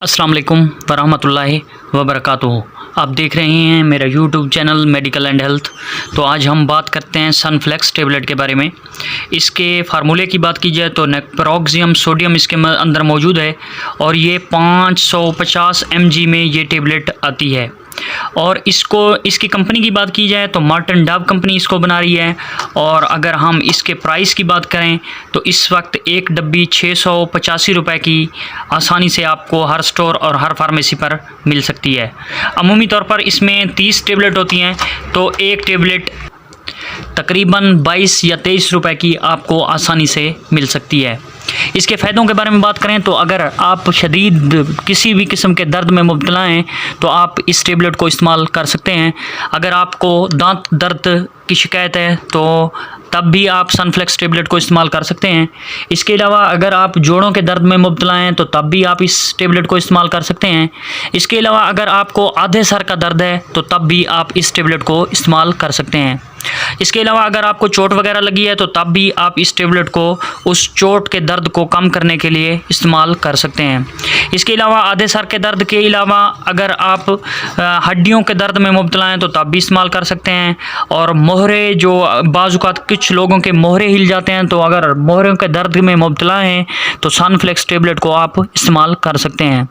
अस्सलाम वालेकुम वरहमतुल्लाहि वबरकातुहू। आप देख रहे हैं मेरा YouTube channel medical and health. तो आज हम बात करते हैं सनफ्लेक्स टेबलेट के बारे में। इसके फार्मूले की बात की जाए तो नेप्रोक्सियम सोडियम इसके अंदर मौजूद है और ये 550 mg में ये टेबलेट आती है। और इसकी कंपनी की बात की जाए तो मार्टिन डव कंपनी इसको बना रही है। और अगर हम इसके प्राइस की बात करें तो इस वक्त एक डब्बी 685 रुपये की आसानी से आपको हर स्टोर और हर फार्मेसी पर मिल सकती है। अमूमी तौर पर इसमें 30 टेबलेट होती हैं, तो एक टेबलेट तकरीबन 22 या 23 रुपये की आपको आसानी से मिल सकती है। इसके फ़ायदों के बारे में बात करें तो अगर आप शदीद किसी भी किस्म के दर्द में मुब्तला हैं तो आप इस टेबलेट को इस्तेमाल कर सकते हैं। अगर आपको दांत दर्द की शिकायत है तो तब भी आप सनफ्लेक्स टेबलेट को इस्तेमाल कर सकते हैं। इसके अलावा अगर आप जोड़ों के दर्द में मुब्तला हैं तो तब भी आप इस टेबलेट को इस्तेमाल कर सकते हैं। इसके अलावा अगर आपको आधे सर का दर्द है तो तब भी आप इस टेबलेट को इस्तेमाल कर सकते हैं। इसके अलावा अगर आपको चोट वगैरह लगी है तो तब भी आप इस टेबलेट को उस चोट के दर्द को कम करने के लिए इस्तेमाल कर सकते हैं। इसके अलावा आधे सर के दर्द के अलावा अगर आप हड्डियों के दर्द में मुब्तला हैं तो तब भी इस्तेमाल कर सकते हैं। और मोहरे जो बाज़-औक़ात कुछ लोगों के मोहरे हिल जाते हैं, तो अगर मोहरों के दर्द में मुब्तला हैं तो सनफ्लेक्स टेबलेट को आप इस्तेमाल कर सकते हैं।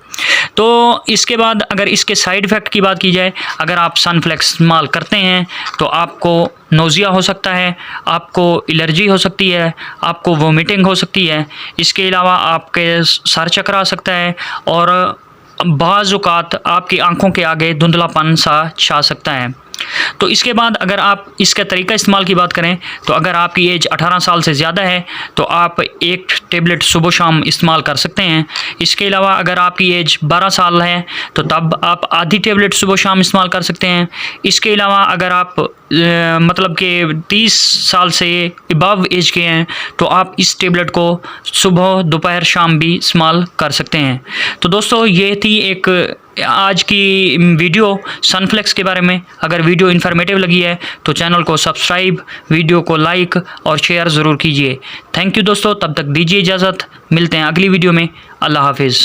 तो इसके बाद अगर इसके साइड इफ़ेक्ट की बात की जाए, अगर आप सनफ्लेक्स इस्तेमाल करते हैं तो आपको नोज़िया हो सकता है, आपको एलर्जी हो सकती है, आपको वोमिटिंग हो सकती है। इसके अलावा आपके सर चक्कर आ सकता है और बाज़ औक़ात आपकी आँखों के आगे धुंधलापन सा छा सकता है। तो इसके बाद अगर आप इसका तरीका इस्तेमाल की बात करें तो अगर आपकी एज 18 साल से ज़्यादा है तो आप एक टेबलेट सुबह शाम इस्तेमाल कर सकते हैं। इसके अलावा अगर आपकी एज 12 साल है तो तब आप आधी टेबलेट सुबह शाम इस्तेमाल कर सकते हैं। इसके अलावा अगर आप मतलब कि 30 साल से अबव एज के हैं तो आप इस टेबलेट को सुबह दोपहर शाम भी इस्तेमाल कर सकते हैं। तो दोस्तों ये थी एक आज की वीडियो सनफ्लेक्स के बारे में। अगर वीडियो इन्फॉर्मेटिव लगी है तो चैनल को सब्सक्राइब, वीडियो को लाइक और शेयर ज़रूर कीजिए। थैंक यू दोस्तों, तब तक दीजिए इजाज़त, मिलते हैं अगली वीडियो में। अल्लाह हाफिज़।